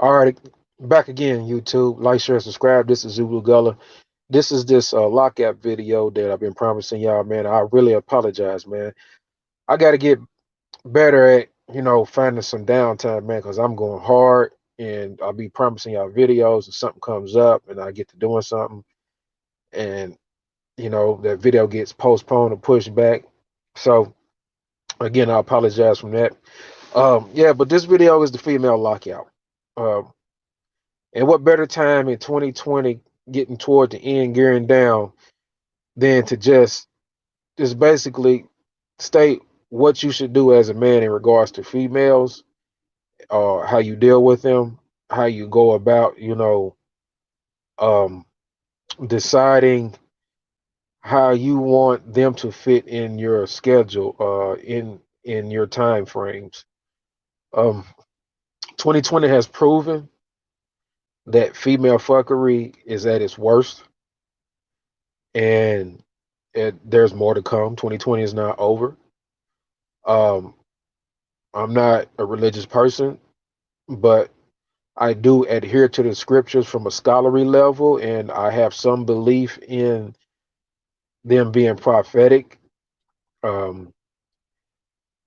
All right, back again, YouTube. Like, share, subscribe. This is Zulu Gullah. This is this lockout video that I've been promising y'all, man. I really apologize, man. I got to get better at, finding some downtime, man, because I'm going hard and I'll be promising y'all videos and something comes up and I get to doing something and, that video gets postponed or pushed back. So, again, I apologize from that. Yeah, but this video is the female lockout. Um, And what better time in 2020, getting toward the end, gearing down, than to just basically state what you should do as a man in regards to females, how you deal with them, how you go about, um, deciding how you want them to fit in your schedule, in your time frames. Um, 2020 has proven that female fuckery is at its worst, and there's more to come. 2020 is not over. Um, I'm not a religious person, but I do adhere to the scriptures from a scholarly level, and I have some belief in them being prophetic. Um,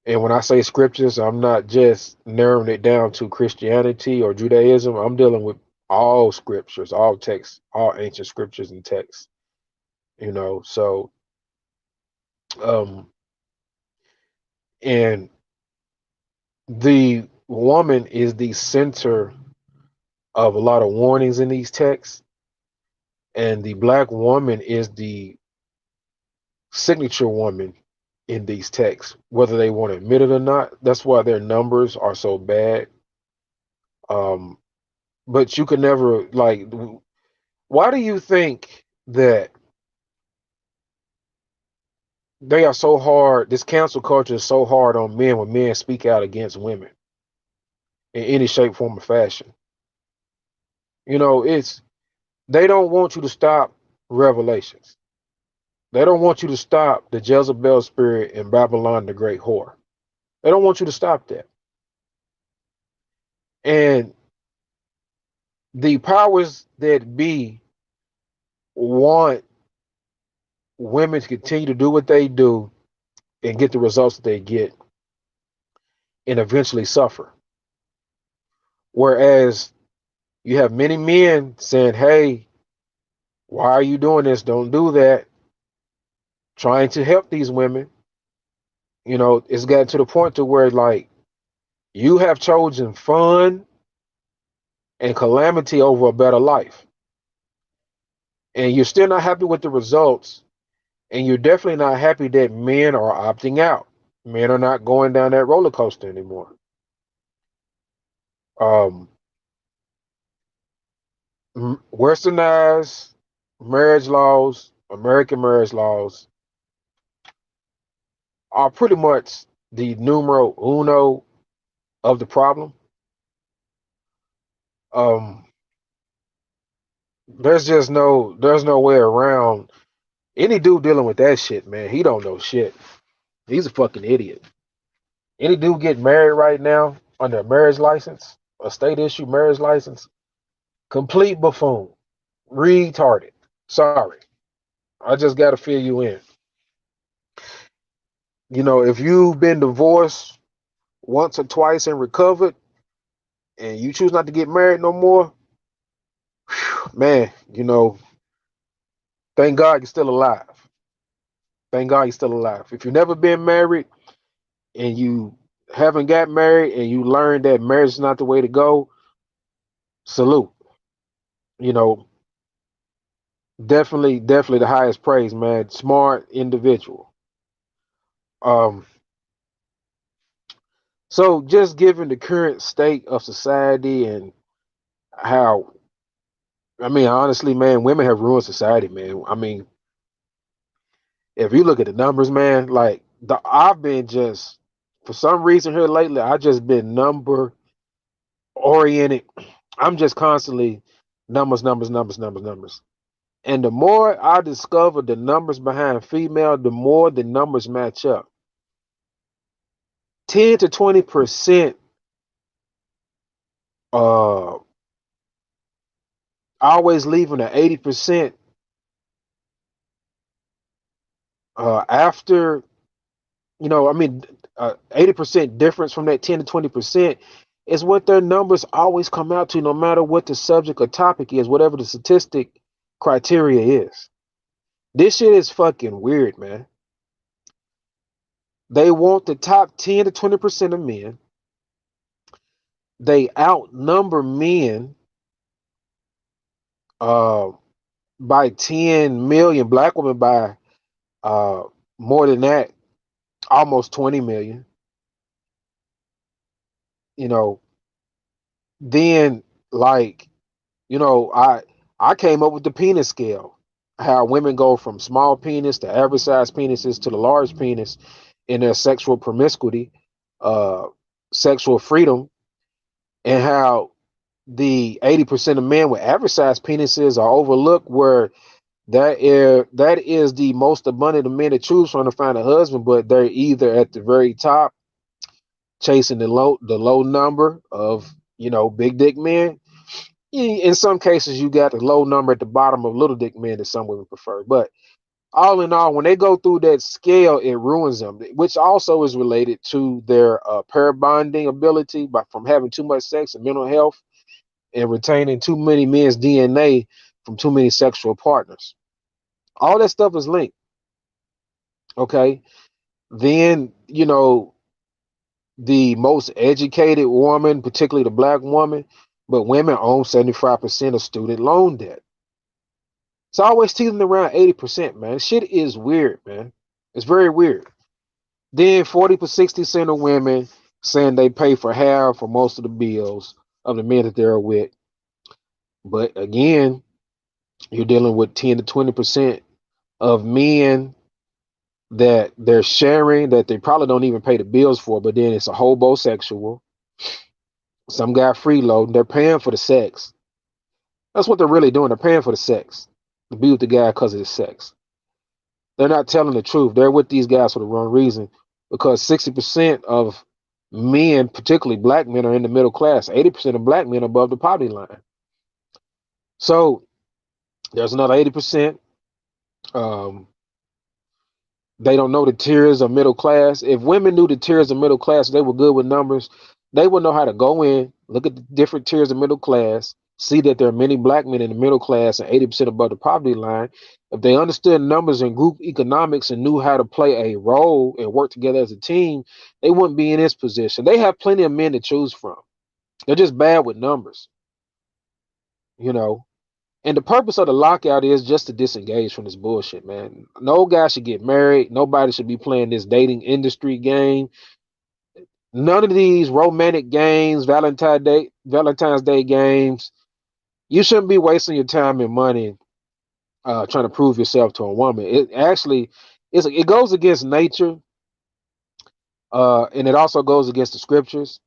and when I say scriptures, I'm not just narrowing it down to Christianity or Judaism. I'm dealing with all scriptures, all texts, all ancient scriptures and texts. So um, and the woman is the center of a lot of warnings in these texts, and the black woman is the signature woman in these texts, whether they want to admit it or not. That's why their numbers are so bad. Um, but you can never like. Why do you think that they are so hard? This cancel culture is so hard on men when men speak out against women in any shape, form, or fashion. It's they don't want you to stop revelations. They don't want you to stop the Jezebel spirit in Babylon the Great Whore. They don't want you to stop that. And the powers that be want women to continue to do what they do and get the results that they get and eventually suffer. Whereas you have many men saying, hey, why are you doing this? Don't do that. Trying to help these women. It's gotten to the point to where like you have chosen fun and calamity over a better life. And you're still not happy with the results. And you're definitely not happy that men are opting out. Men are not going down that roller coaster anymore. Um, Westernized marriage laws, American marriage laws, are pretty much the numero uno of the problem. Um, there's no way around any dude dealing with that shit, man. He don't know shit. He's a fucking idiot. Any dude getting married right now under a marriage license, a state issue marriage license, complete buffoon, retarded. Sorry, I just got to fill you in. If you've been divorced once or twice and recovered, and you choose not to get married no more, man, thank God you're still alive. Thank God you're still alive. If you've never been married and you haven't got married and you learned that marriage is not the way to go, salute. You know, definitely the highest praise, man. Smart individual. Um, so just given the current state of society and how, I mean, honestly, man, women have ruined society, man. I mean, if you look at the numbers, man, like I've been just for some reason here lately, I just been number oriented. I'm just constantly numbers, numbers, numbers, numbers, numbers. And the more I discover the numbers behind female, the more the numbers match up. 10 to 20% always leaving the 80% after, I mean, 80% difference from that 10 to 20% is what their numbers always come out to, no matter what the subject or topic is, whatever the statistic criteria is. This shit is fucking weird, man. They want the top 10 to 20% of men. They outnumber men uh, by 10 million, black women by uh, more than that, almost 20 million. You know, then like, I came up with the penis scale, how women go from small penis to average size penises to the large penis in their sexual promiscuity, uh, sexual freedom, and how the 80% of men with average size penises are overlooked, where that is the most abundant of men to choose from to find a husband, but they're either at the very top chasing the low number of big dick men. In some cases, you got the low number at the bottom of little dick men that some women prefer. But all in all, when they go through that scale, it ruins them, which also is related to their pair bonding ability from having too much sex, and mental health, and retaining too many men's DNA from too many sexual partners. All that stuff is linked. Okay. Then, the most educated woman, particularly the black woman, but women own 75% of student loan debt. It's always teasing around 80%, man. Shit is weird, man. It's very weird. Then 40 to 60% of women saying they pay for half or most of the bills of the men that they're with. But again, you're dealing with 10 to 20% of men that they're sharing, that they probably don't even pay the bills for, but then it's a homosexual. Some guy freeloading. They're paying for the sex. That's what they're really doing. They're paying for the sex, to be with the guy because of the sex. They're not telling the truth. They're with these guys for the wrong reason, because 60% of men, particularly black men, are in the middle class. 80% of black men are above the poverty line. So there's another 80%. Um, they don't know the tiers of middle class. If women knew the tiers of middle class, they were good with numbers. They would know how to go in, look at the different tiers of middle class, see that there are many black men in the middle class and 80% above the poverty line. If they understood numbers and group economics and knew how to play a role and work together as a team, they wouldn't be in this position. They have plenty of men to choose from. They're just bad with numbers, you know. And the purpose of the lockout is just to disengage from this bullshit, man. No guy should get married. Nobody should be playing this dating industry game. None of these romantic games, Valentine's Day games. You shouldn't be wasting your time and money trying to prove yourself to a woman. It actually it goes against nature, and it also goes against the scriptures.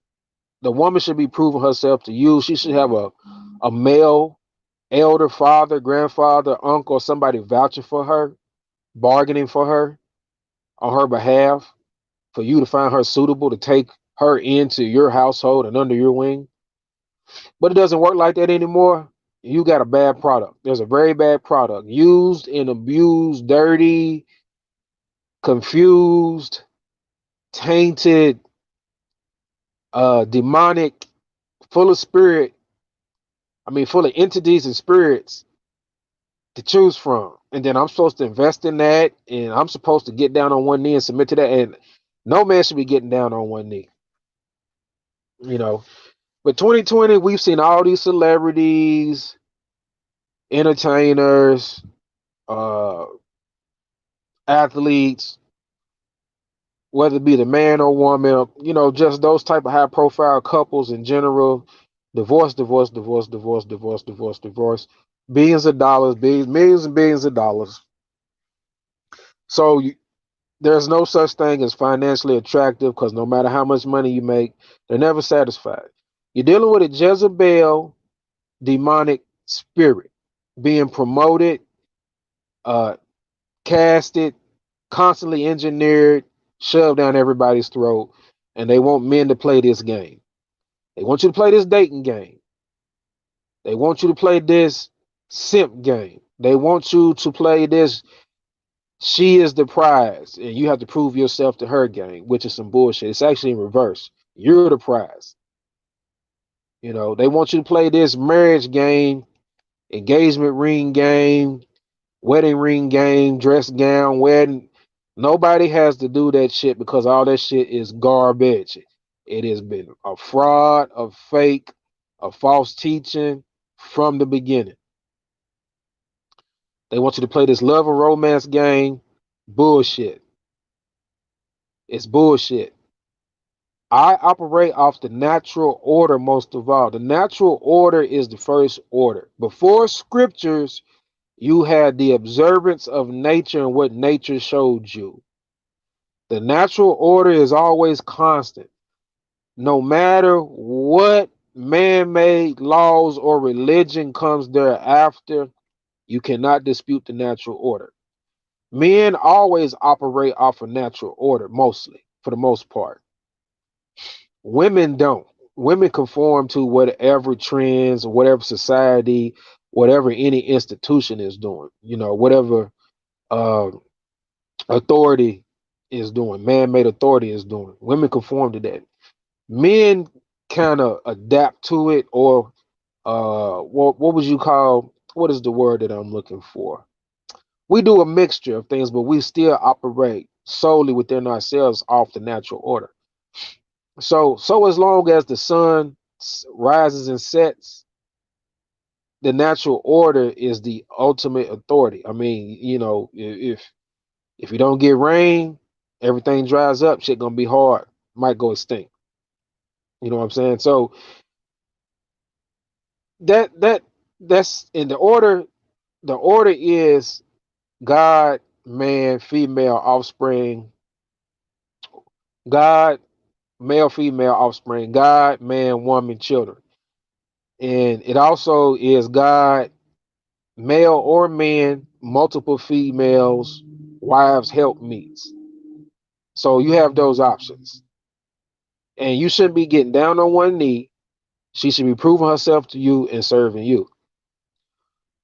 The woman should be proving herself to you. She should have a male elder, father, grandfather, uncle, somebody vouching for her, bargaining for her on her behalf, for you to find her suitable to take her into your household and under your wing. But it doesn't work like that anymore. You got a bad product. There's a very bad product, used and abused, dirty, confused, tainted, demonic, full of spirit. I mean, full of entities and spirits to choose from. And then I'm supposed to invest in that, and I'm supposed to get down on one knee and submit to that. And no man should be getting down on one knee, you know. But 2020, we've seen all these celebrities, entertainers, uh, athletes, whether it be the man or woman, just those type of high profile couples in general, divorce, divorce, divorce, divorce, divorce, divorce, divorce, billions of dollars, millions and billions of dollars. So there's no such thing as financially attractive, because no matter how much money you make, they're never satisfied. You're dealing with a Jezebel demonic spirit being promoted, uh, casted, constantly engineered, shoved down everybody's throat, and they want men to play this game. They want you to play this dating game. They want you to play this simp game. They want you to play this she is the prize and you have to prove yourself to her game, which is some bullshit. It's actually in reverse. You're the prize. They want you to play this marriage game, engagement ring game, wedding ring game, dress gown, wedding. Nobody has to do that shit because all that shit is garbage. It has been a fraud, a fake, a false teaching from the beginning. They want you to play this love and romance game. Bullshit. It's bullshit. I operate off the natural order most of all. The natural order is the first order. Before scriptures, you had the observance of nature and what nature showed you. The natural order is always constant. No matter what man made laws or religion comes thereafter, you cannot dispute the natural order. Men always operate off a natural order, mostly, for the most part. Women don't. Women conform to whatever trends, whatever society, whatever any institution is doing, whatever uh, authority is doing, man made authority is doing. Women conform to that. Men kind of adapt to it, or what would you call, what is the word that I'm looking for? We do a mixture of things, but we still operate solely within ourselves off the natural order. So as long as the sun rises and sets, the natural order is the ultimate authority. I mean, if you don't get rain, everything dries up. Shit gonna be hard. Might go extinct. You know what I'm saying? So that's in the order. The order is God, man, female, offspring. God, male, female, offspring. God, man, woman, children. And it also is God, male or men, multiple females, wives, helpmeets. So you have those options. And you shouldn't be getting down on one knee. She should be proving herself to you and serving you.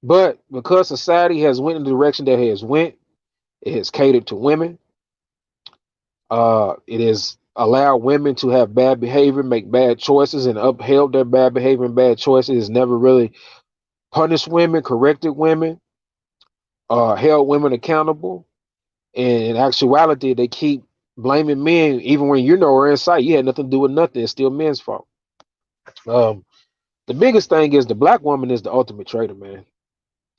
But because society has went in the direction that it has went, it has catered to women. It has allowed women to have bad behavior, make bad choices, and upheld their bad behavior and bad choices. It's never really punished women, corrected women, held women accountable. And in actuality, they keep blaming men, even when you know we're in sight. You had nothing to do with nothing. It's still men's fault. Um, the biggest thing is the black woman is the ultimate traitor, man.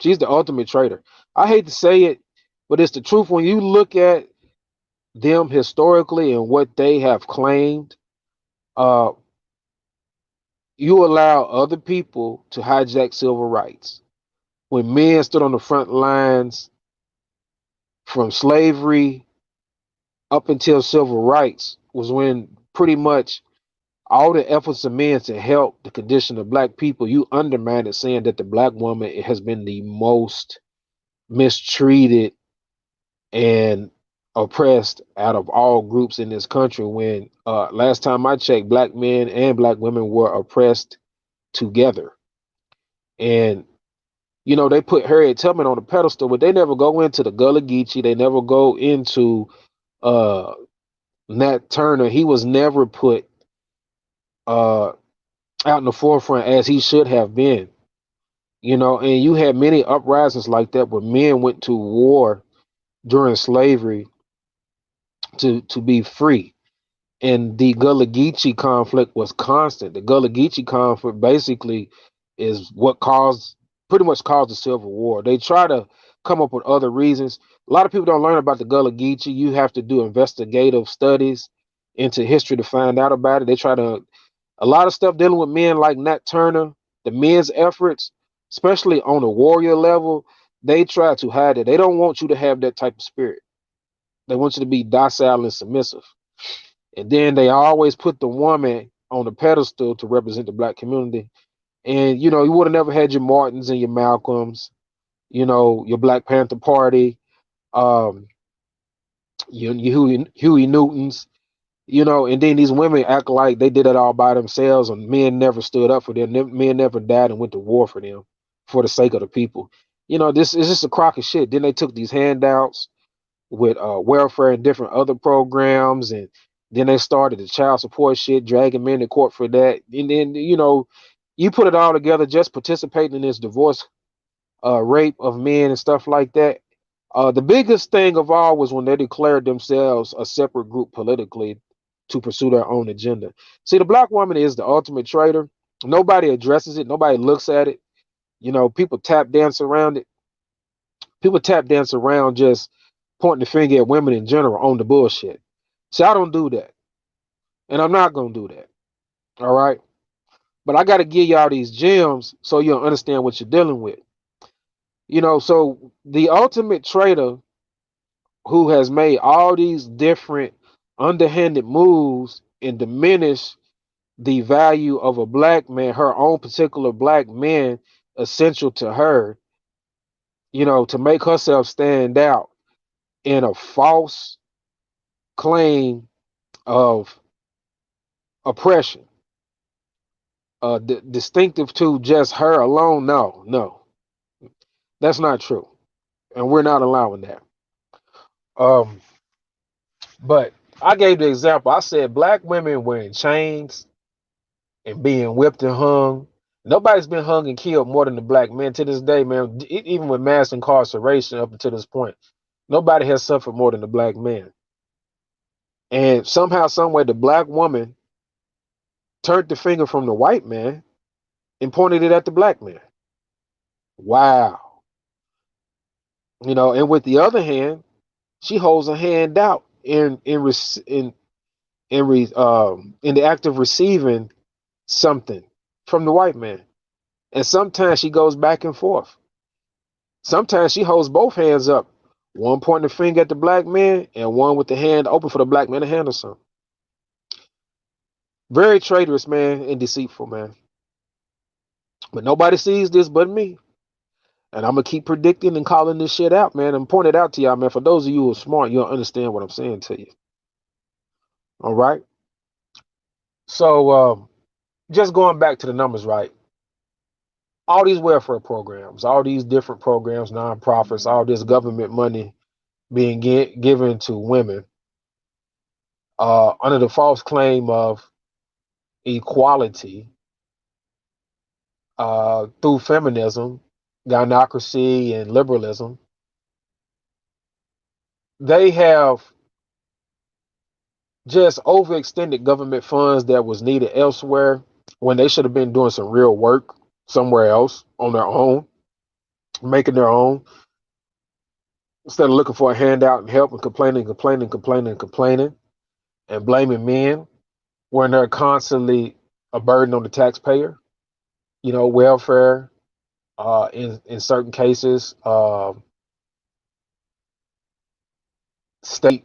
She's the ultimate traitor. I hate to say it, but it's the truth. When you look at them historically and what they have claimed, uh, you allow other people to hijack civil rights. When men stood on the front lines from slavery up until civil rights was when pretty much all the efforts of men to help the condition of black people, you undermine it, saying that the black woman has been the most mistreated and oppressed out of all groups in this country. When last time I checked, black men and black women were oppressed together. And they put Harriet Tubman on a pedestal, but they never go into the Gullah Geechee. They never go into uh, Nat Turner. He was never put uh, out in the forefront as he should have been. And you had many uprisings like that where men went to war during slavery to be free. And the Gullah Geechee conflict was constant. The Gullah Geechee conflict basically is what pretty much caused the Civil War. They try to come up with other reasons. A lot of people don't learn about the Gullah Geechee. You have to do investigative studies into history to find out about it. They try to a lot of stuff dealing with men like Nat Turner, the men's efforts, especially on a warrior level, they try to hide it. They don't want you to have that type of spirit. They want you to be docile and submissive. And then they always put the woman on the pedestal to represent the black community. And you would have never had your Martins and your Malcolms, your Black Panther Party, um, your Huey Newtons, and then these women act like they did it all by themselves, and men never stood up for them. Men never died and went to war for them. for the sake of the people. This is just a crock of shit. Then they took these handouts with welfare and different other programs, and then they started the child support shit, dragging men to court for that. And then you put it all together, just participating in this divorce, rape of men and stuff like that. The biggest thing of all was when they declared themselves a separate group politically to pursue their own agenda. See, the black woman is the ultimate traitor. Nobody addresses it. Nobody looks at it. People tap dance around it. People tap dance around just pointing the finger at women in general on the bullshit. See, I don't do that, and I'm not gonna do that. All right, but I got to give y'all these gems so you'll understand what you're dealing with. So the ultimate traitor who has made all these different underhanded moves and diminish the value of a black man, her own particular black man, essential to her, to make herself stand out in a false claim of oppression, distinctive to just her alone. No, no, that's not true, and we're not allowing that. Um, but I gave the example. I said black women wearing chains and being whipped and hung. Nobody's been hung and killed more than the black men to this day, man. Even with mass incarceration up until this point, nobody has suffered more than the black man. And somehow, someway, the black woman turned the finger from the white man and pointed it at the black man. Wow. And with the other hand, she holds a hand out in the act of receiving something from the white man. And sometimes she goes back and forth. Sometimes she holds both hands up, one pointing the finger at the black man and one with the hand open for the black man to handle something. Very traitorous, man, and deceitful, man. But nobody sees this but me. And I'm gonna keep predicting and calling this shit out, man, and point it out to y'all, man. For those of you who are smart, you'll understand what I'm saying to you. All right. So just going back to the numbers, right? All these welfare programs, all these different programs, nonprofits, all this government money being given to women under the false claim of equality through feminism, gynocracy, and liberalism. They have just overextended government funds that was needed elsewhere when they should have been doing some real work somewhere else on their own, making their own, instead of looking for a handout and help and complaining and blaming men when they're constantly a burden on the taxpayer. Welfare, in certain cases, state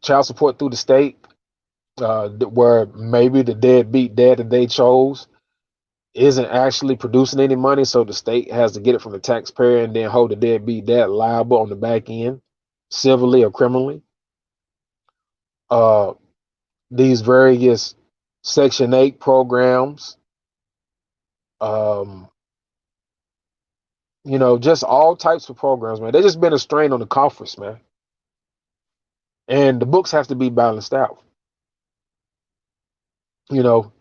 child support through the state, where maybe the deadbeat dad that they chose isn't actually producing any money, so the state has to get it from the taxpayer and then hold the deadbeat dad liable on the back end, civilly or criminally. Uh, these various Section 8 programs, um, just all types of programs, man. They just been a strain on the coffers, man. And the books have to be balanced out. You know,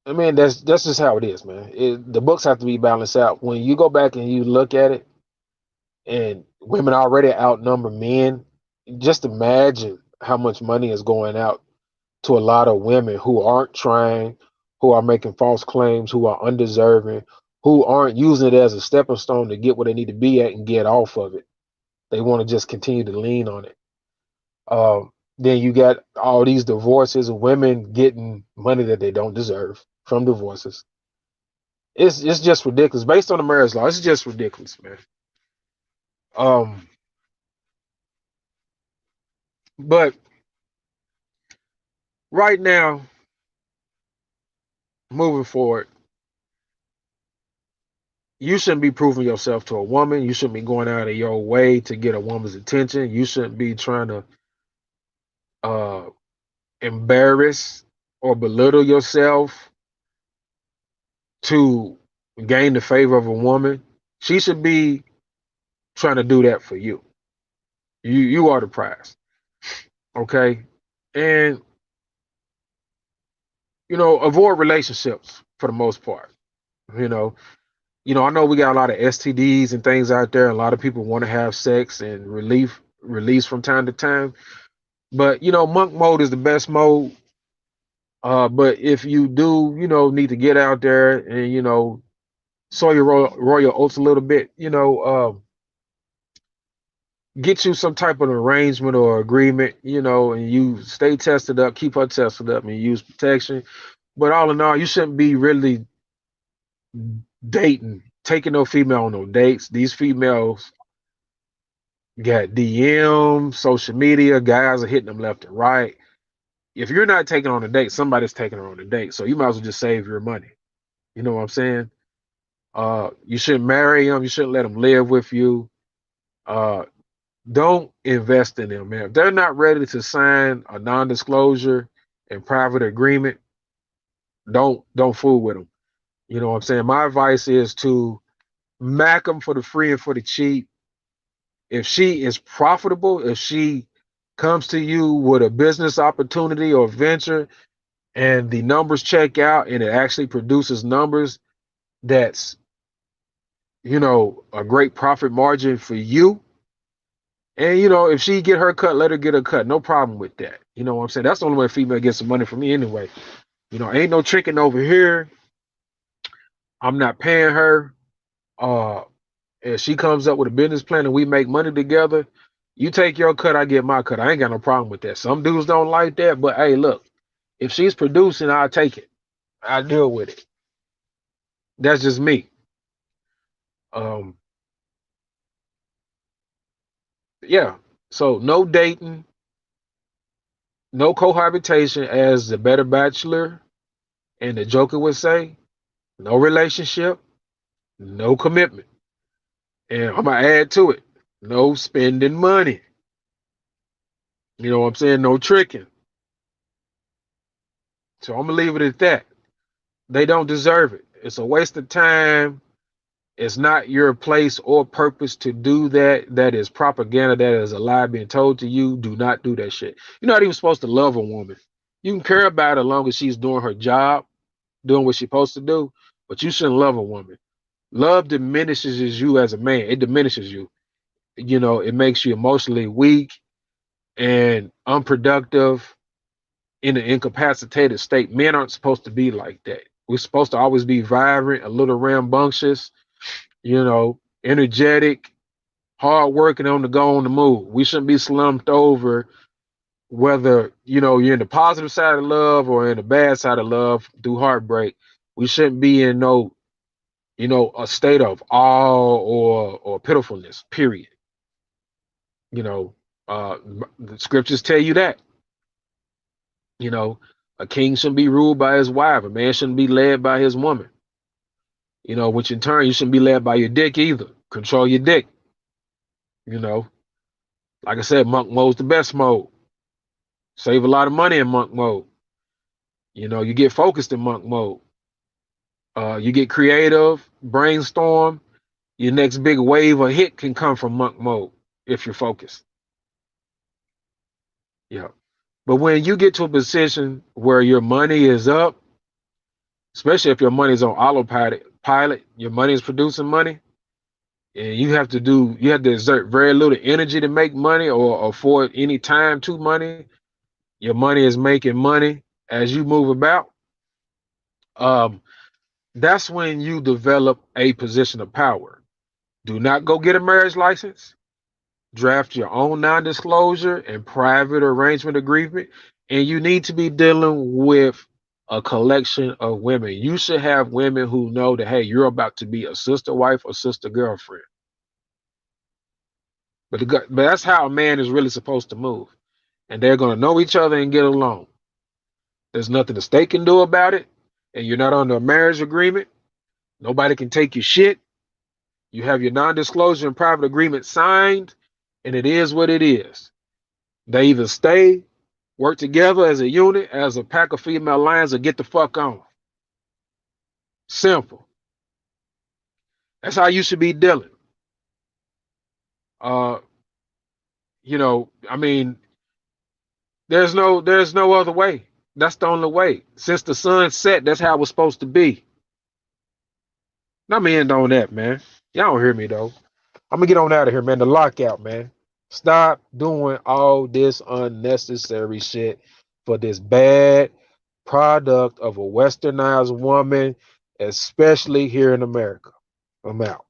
I mean, that's just how it is, man. The books have to be balanced out. When you go back and you look at it, and women already outnumber men, just imagine how much money is going out to a lot of women who aren't trying, who are making false claims, who are undeserving, who aren't using it as a stepping stone to get where they need to be at and get off of it. They want to just continue to lean on it. Then you got all these divorces, women getting money that they don't deserve from divorces. It's just ridiculous. Based on the marriage law, it's just ridiculous, man. Um, but right now, moving forward, you shouldn't be proving yourself to a woman. You shouldn't be going out of your way to get a woman's attention. You shouldn't be trying to uh, embarrass or belittle yourself to gain the favor of a woman, she should be trying to do that for you. You are the prize. Okay. And avoid relationships for the most part. You know, I know we got a lot of STDs and things out there. A lot of people want to have sex and release from time to time. But monk mode is the best mode. But if you do, need to get out there and sow your royal oats a little bit, get you some type of arrangement or agreement, and you stay tested up, keep her tested up, and use protection. But all in all, you shouldn't be really dating, taking no female on no dates. These females got DM, social media, guys are hitting them left and right. If you're not taking on a date, somebody's taking her on a date. So you might as well just save your money. You know what I'm saying? You shouldn't marry them. You shouldn't let them live with you. Uh, don't invest in them, man. If they're not ready to sign a non-disclosure and private agreement, don't fool with them. You know what I'm saying? My advice is to mac them for the free and for the cheap. If she is profitable, if she comes to you with a business opportunity or venture and the numbers check out and it actually produces numbers that's, a great profit margin for you. And if she get her cut, let her get her cut. No problem with that. You know what I'm saying? That's the only way a female gets some money from me anyway. Ain't no tricking over here. I'm not paying her. Uh, if she comes up with a business plan and we make money together, you take your cut, I get my cut. I ain't got no problem with that. Some dudes don't like that, but hey, look, if she's producing, I'll take it. I deal with it. That's just me. Um, yeah. So no dating, no cohabitation, as the Better Bachelor and the Joker would say. No relationship, no commitment. And I'm gonna add to it, no spending money. You know what I'm saying? No tricking. So I'm gonna leave it at that. They don't deserve it. It's a waste of time. It's not your place or purpose to do that. That is propaganda. That is a lie being told to you. Do not do that shit. You're not even supposed to love a woman. You can care about her as long as she's doing her job, doing what she's supposed to do, but you shouldn't love a woman. Love diminishes you as a man. It diminishes you. It makes you emotionally weak and unproductive in an incapacitated state. Men aren't supposed to be like that. We're supposed to always be vibrant, a little rambunctious, energetic, hard working, on the go, on the move. We shouldn't be slumped over, whether you're in the positive side of love or in the bad side of love through heartbreak. We shouldn't be in no a state of awe or pitifulness, period. you know the scriptures tell you that. you know a king shouldn't be ruled by his wife, a man shouldn't be led by his woman, which in turn you shouldn't be led by your dick either. Control your dick. you know like I said, monk mode's the best mode. Save a lot of money in monk mode. You get focused in monk mode. You get creative, brainstorm. Your next big wave or hit can come from monk mode if you're focused. Yeah. But when you get to a position where your money is up, especially if your money is on autopilot, your money is producing money, and you have to exert very little energy to make money or afford any time to money. Your money is making money as you move about. Um, that's when you develop a position of power. Do not go get a marriage license. Draft your own non-disclosure and private arrangement agreement, and you need to be dealing with a collection of women. You should have women who know that, hey, you're about to be a sister wife or sister girlfriend. But that's how a man is really supposed to move, and they're going to know each other and get along. There's nothing the state can do about it, and you're not under a marriage agreement. Nobody can take your shit. You have your non-disclosure and private agreement signed, and it is what it is. They either stay, work together as a unit, as a pack of female lions, or get the fuck on. Simple. That's how you should be dealing. Uh, I mean, there's no other way. That's the only way. Since the sun set, that's how it's supposed to be. Let me end on that, man. Y'all don't hear me though. I'm gonna get on out of here, man. The lockout, man. Stop doing all this unnecessary shit for this bad product of a westernized woman, especially here in America. I'm out.